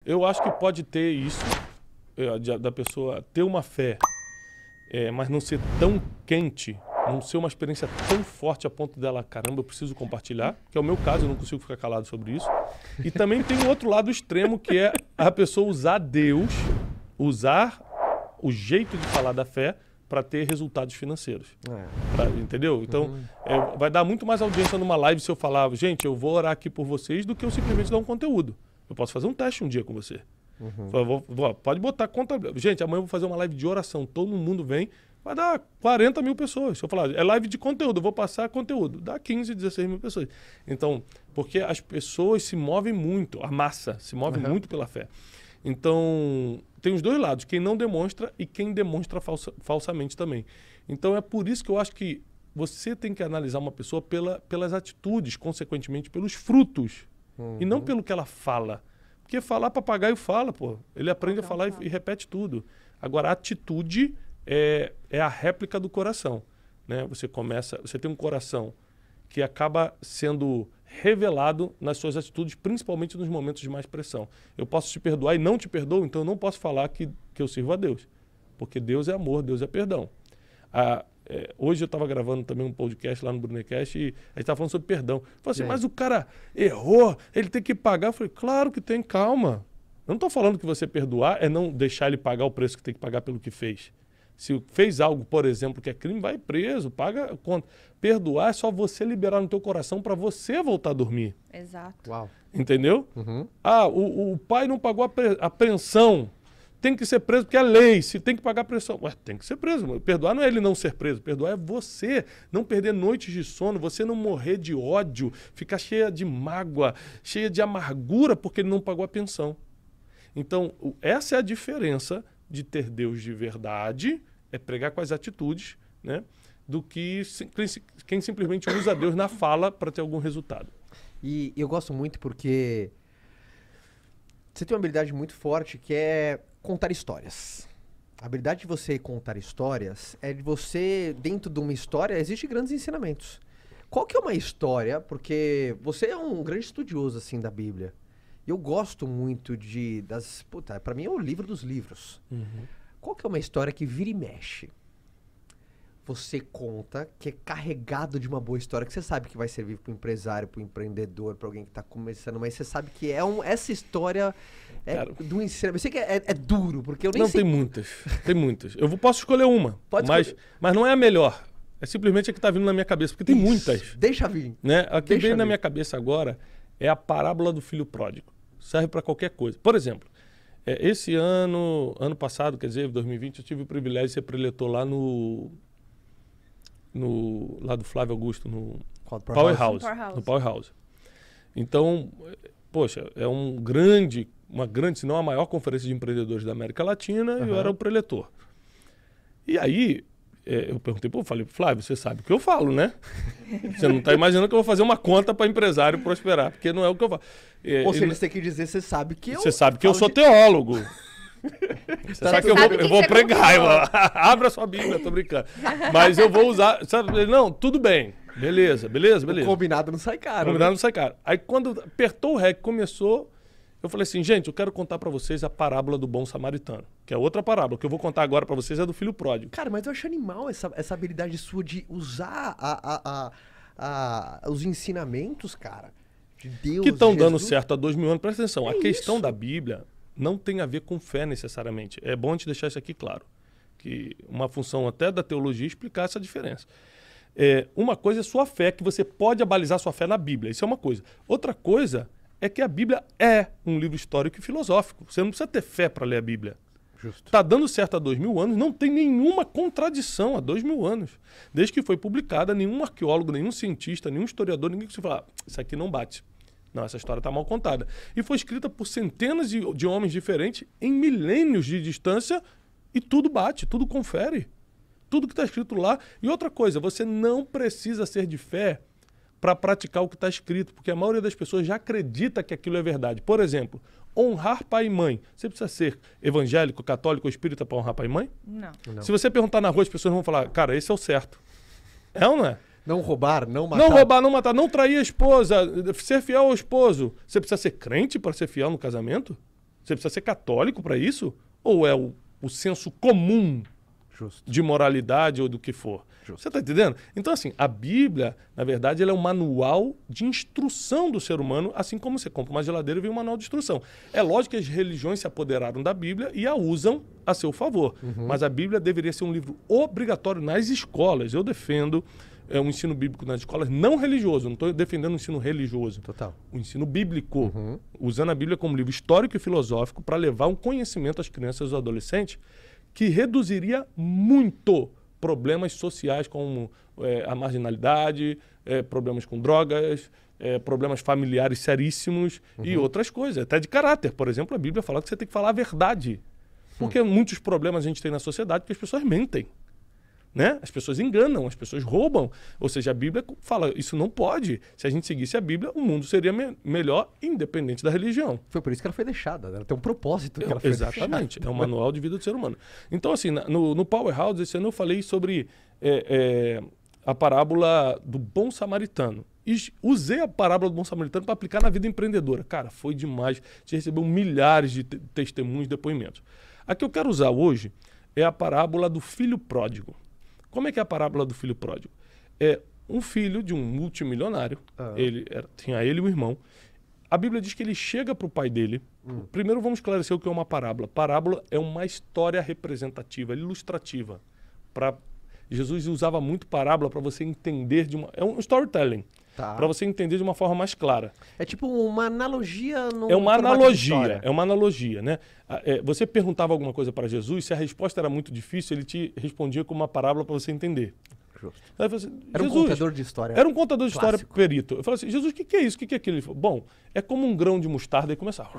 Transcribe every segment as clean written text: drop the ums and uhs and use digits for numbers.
Eu acho que pode ter isso, da pessoa ter uma fé, mas não ser tão quente, não ser uma experiência tão forte a ponto dela, caramba, eu preciso compartilhar, que é o meu caso, eu não consigo ficar calado sobre isso. E também tem o outro lado extremo, que é a pessoa usar Deus, usar o jeito de falar da fé para ter resultados financeiros. Entendeu? Então, vai dar muito mais audiência numa live se eu falar, gente, eu vou orar aqui por vocês, do que eu simplesmente dar um conteúdo. Eu posso fazer um teste um dia com você. Pode botar conta. Gente, amanhã eu vou fazer uma live de oração. Todo mundo vem. Vai dar 40 mil pessoas. Se eu falar, é live de conteúdo, eu vou passar conteúdo. Dá 15, 16 mil pessoas. Então, porque as pessoas se movem muito, a massa se move muito pela fé. Então, tem os dois lados, quem não demonstra e quem demonstra falsamente também. Então, é por isso que eu acho que você tem que analisar uma pessoa pelas atitudes, consequentemente pelos frutos, e não pelo que ela fala. Porque falar, papagaio fala, pô. Ele aprende a falar e repete tudo. Agora, a atitude é a réplica do coração, né? Você tem um coração que acaba sendo revelado nas suas atitudes, principalmente nos momentos de mais pressão. Eu posso te perdoar e não te perdoo, então eu não posso falar que eu sirvo a Deus, porque Deus é amor, Deus é perdão. Hoje eu estava gravando também um podcast lá no Brunecast e a gente estava falando sobre perdão. Eu falei assim, mas o cara errou, ele tem que pagar. Eu falei, claro que tem, calma. Eu não estou falando que você perdoar é não deixar ele pagar o preço que tem que pagar pelo que fez. Se fez algo, por exemplo, que é crime, vai preso, paga a conta. Perdoar é só você liberar no teu coração para você voltar a dormir. Exato. Uau. Entendeu? O pai não pagou a pensão. Tem que ser preso porque é lei. Se tem que pagar a pensão, tem que ser preso. Perdoar não é ele não ser preso. Perdoar é você não perder noites de sono, você não morrer de ódio, ficar cheia de mágoa, cheia de amargura porque ele não pagou a pensão. Então, essa é a diferença de ter Deus de verdade, é pregar com as atitudes, né? Do que quem simplesmente usa Deus na fala para ter algum resultado. E eu gosto muito porque você tem uma habilidade muito forte que é contar histórias. A habilidade de você contar histórias é de você, dentro de uma história, existem grandes ensinamentos. Qual que é uma história? Porque você é um grande estudioso, assim, da Bíblia. Eu gosto muito pra mim é o livro dos livros. Qual que é uma história que vira e mexe? Você conta que é carregado de uma boa história, que você sabe que vai servir para o empresário, para o empreendedor, para alguém que está começando, mas você sabe que essa história do ensino. Eu sei que é duro, porque eu nem sei. Não, tem muitas. Posso escolher uma, mas não é a melhor. É simplesmente a que está vindo na minha cabeça, porque tem muitas. Deixa vir. Né? A que veio na minha cabeça agora é a parábola do filho pródigo. Serve para qualquer coisa. Por exemplo, esse ano passado, quer dizer, 2020, eu tive o privilégio de ser preletor lá lá do Flávio Augusto, no Powerhouse. No Powerhouse. Então, poxa, é uma grande, se não a maior conferência de empreendedores da América Latina, e eu era o preletor. E aí, eu perguntei, falei, Flávio, você sabe o que eu falo, né? Você não está imaginando que eu vou fazer uma conta para empresário prosperar, porque não é o que eu falo. Ou seja, você tem que dizer, você sabe que eu... Você sabe que eu sou teólogo. Você sabe que eu vou pregar. Abra sua Bíblia, tô brincando. Mas eu vou usar... Sabe? Não, tudo bem. Beleza. O combinado não sai caro. Aí quando apertou o REC, começou... Eu falei assim, gente, eu quero contar pra vocês a parábola do bom samaritano, que é outra parábola. O que eu vou contar agora pra vocês é do filho pródigo. Cara, mas eu acho animal essa habilidade sua de usar os ensinamentos, cara, de Deus. Que estão dando certo há 2000 anos. Presta atenção, a questão da Bíblia não tem a ver com fé necessariamente. É bom a gente deixar isso aqui claro. Que uma função até da teologia é explicar essa diferença. Uma coisa é sua fé, que você pode abalizar sua fé na Bíblia. Isso é uma coisa. Outra coisa é que a Bíblia é um livro histórico e filosófico. Você não precisa ter fé para ler a Bíblia. Justo. Está dando certo há 2000 anos, não tem nenhuma contradição há 2000 anos. Desde que foi publicada, nenhum arqueólogo, nenhum cientista, nenhum historiador, ninguém que se fala, isso aqui não bate. Não, essa história está mal contada. E foi escrita por centenas de homens diferentes em milênios de distância e tudo bate, tudo confere. Tudo que está escrito lá. E outra coisa, você não precisa ser de fé para praticar o que está escrito, porque a maioria das pessoas já acredita que aquilo é verdade. Por exemplo, honrar pai e mãe. Você precisa ser evangélico, católico ou espírita para honrar pai e mãe? Não. Se você perguntar na rua, as pessoas vão falar, cara, esse é o certo. É ou não é? Não roubar, não matar. Não roubar, não matar, não trair a esposa, ser fiel ao esposo. Você precisa ser crente para ser fiel no casamento? Você precisa ser católico para isso? Ou é o senso comum Justo. de moralidade ou do que for? Justo. Você está entendendo? Então, assim, a Bíblia, na verdade, ela é um manual de instrução do ser humano, assim como você compra uma geladeira e vem um manual de instrução. É lógico que as religiões se apoderaram da Bíblia e a usam a seu favor. Mas a Bíblia deveria ser um livro obrigatório nas escolas. Eu defendo um ensino bíblico nas escolas não religioso. Não estou defendendo o ensino religioso. Total. O ensino bíblico, usando a Bíblia como livro histórico e filosófico para levar um conhecimento às crianças e aos adolescentes que reduziria muito problemas sociais como a marginalidade, problemas com drogas, problemas familiares seríssimos e outras coisas, até de caráter. Por exemplo, a Bíblia fala que você tem que falar a verdade. Porque muitos problemas a gente tem na sociedade porque as pessoas mentem. Né? As pessoas enganam, as pessoas roubam. Ou seja, a Bíblia fala, isso não pode. Se a gente seguisse a Bíblia, o mundo seria melhor, independente da religião. Foi por isso que ela foi deixada. Ela tem um propósito que ela foi Exatamente. deixada. É um manual de vida do ser humano. Então, assim, no Powerhouse, esse ano eu falei sobre a parábola do bom samaritano. E usei a parábola do bom samaritano para aplicar na vida empreendedora. Cara, foi demais. A gente recebeu milhares de testemunhos, depoimentos. A que eu quero usar hoje é a parábola do filho pródigo. Como é que é a parábola do filho pródigo? É um filho de um multimilionário, tinha ele e o irmão. A Bíblia diz que ele chega para o pai dele. Primeiro vamos esclarecer o que é uma parábola. Parábola é uma história representativa, ilustrativa. Jesus usava muito parábola para você entender é um storytelling. Tá. Para você entender de uma forma mais clara. É tipo uma analogia no É uma formato de analogia, história. é uma analogia, né? Você perguntava alguma coisa para Jesus, se a resposta era muito difícil, ele te respondia com uma parábola para você entender. Justo. Aí eu falei assim, Era um Jesus, contador de história. era um contador de história clássico. perito. Eu falei assim, Jesus, o que é isso? O que é aquilo? Ele falou, bom, é como um grão de mostarda e começar.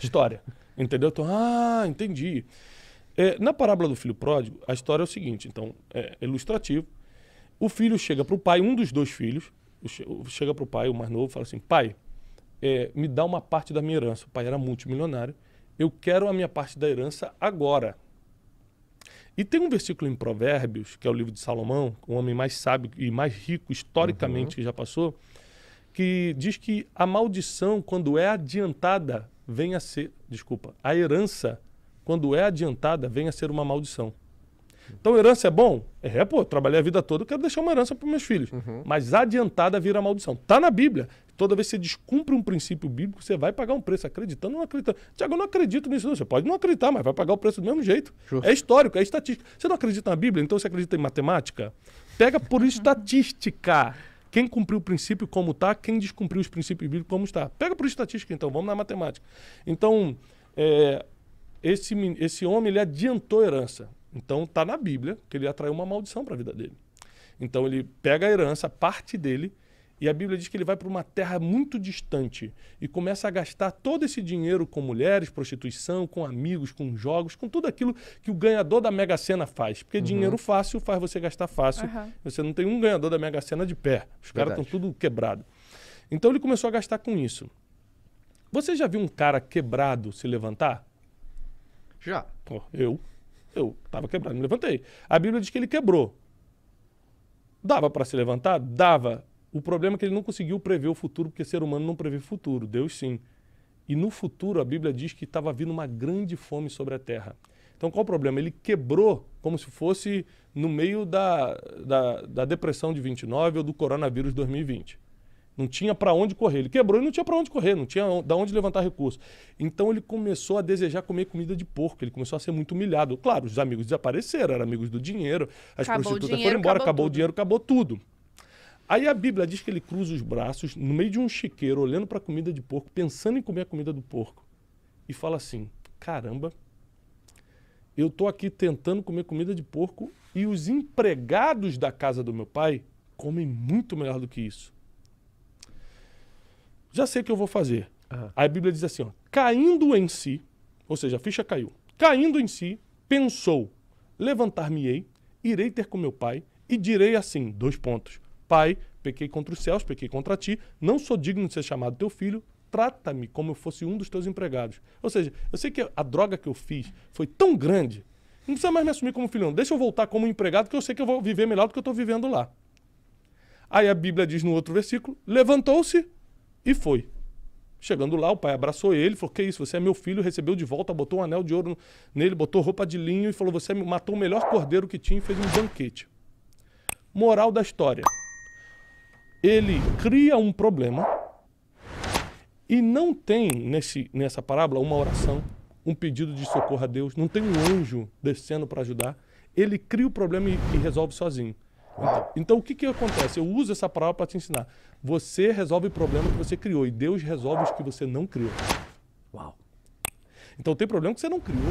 História. Entendeu? Então, entendi. Na parábola do filho pródigo, a história é o seguinte, então, é ilustrativo. O filho chega para o pai, um dos dois filhos, chega para o pai, o mais novo, fala assim, pai, me dá uma parte da minha herança. O pai era multimilionário. Eu quero a minha parte da herança agora. E tem um versículo em Provérbios, que é o livro de Salomão, o homem mais sábio e mais rico historicamente que já passou, que diz que a maldição, quando é adiantada, vem a ser... Desculpa. A herança, quando é adiantada, vem a ser uma maldição. Então, herança é bom? Eu trabalhei a vida toda, eu quero deixar uma herança para meus filhos. Mas adiantada vira maldição. Está na Bíblia. Toda vez que você descumpre um princípio bíblico, você vai pagar um preço, acreditando ou não acreditando. Tiago, eu não acredito nisso não. Você pode não acreditar, mas vai pagar o preço do mesmo jeito. Justo. É histórico, é estatística. Você não acredita na Bíblia, então você acredita em matemática? Pega por estatística. Quem cumpriu o princípio como está, quem descumpriu os princípios bíblicos como está. Pega por estatística, então. Vamos na matemática. Então, esse homem, ele adiantou a herança. Então, está na Bíblia que ele atraiu uma maldição para a vida dele. Então, ele pega a herança, parte dele, e a Bíblia diz que ele vai para uma terra muito distante e começa a gastar todo esse dinheiro com mulheres, prostituição, com amigos, com jogos, com tudo aquilo que o ganhador da Mega Sena faz. Porque dinheiro fácil faz você gastar fácil. Você não tem um ganhador da Mega Sena de pé. Os caras estão tudo quebrado. Então, ele começou a gastar com isso. Você já viu um cara quebrado se levantar? Já. Eu estava quebrado, me levantei. A Bíblia diz que ele quebrou. Dava para se levantar? Dava. O problema é que ele não conseguiu prever o futuro, porque ser humano não prevê futuro. Deus sim. E no futuro, a Bíblia diz que estava vindo uma grande fome sobre a terra. Então, qual o problema? Ele quebrou como se fosse no meio da depressão de 29 ou do coronavírus 2020. Não tinha para onde correr. Ele quebrou e não tinha para onde correr, não tinha de onde levantar recursos. Então ele começou a desejar comer comida de porco, ele começou a ser muito humilhado. Claro, os amigos desapareceram, eram amigos do dinheiro, as prostitutas foram embora, acabou o dinheiro, acabou tudo. Aí a Bíblia diz que ele cruza os braços no meio de um chiqueiro, olhando para a comida de porco, pensando em comer a comida do porco. E fala assim, caramba, eu estou aqui tentando comer comida de porco e os empregados da casa do meu pai comem muito melhor do que isso. Já sei o que eu vou fazer. Aí a Bíblia diz assim, caindo em si, ou seja, a ficha caiu. Caindo em si, pensou, levantar-me-ei, irei ter com meu pai e direi assim, : Pai, pequei contra os céus, pequei contra ti, não sou digno de ser chamado teu filho, trata-me como eu fosse um dos teus empregados. Ou seja, eu sei que a droga que eu fiz foi tão grande, não precisa mais me assumir como filho, não. Deixa eu voltar como empregado, que eu sei que eu vou viver melhor do que eu estou vivendo lá. Aí a Bíblia diz no outro versículo, levantou-se e foi. Chegando lá, o pai abraçou ele, falou, que isso, você é meu filho, recebeu de volta, botou um anel de ouro nele, botou roupa de linho e falou, você matou o melhor cordeiro que tinha e fez um banquete. Moral da história. Ele cria um problema e não tem nessa parábola uma oração, um pedido de socorro a Deus, não tem um anjo descendo para ajudar. Ele cria o problema e resolve sozinho. Então o que acontece? Eu uso essa parábola para te ensinar. Você resolve o problema que você criou e Deus resolve os que você não criou. Uau. Então tem problema que você não criou.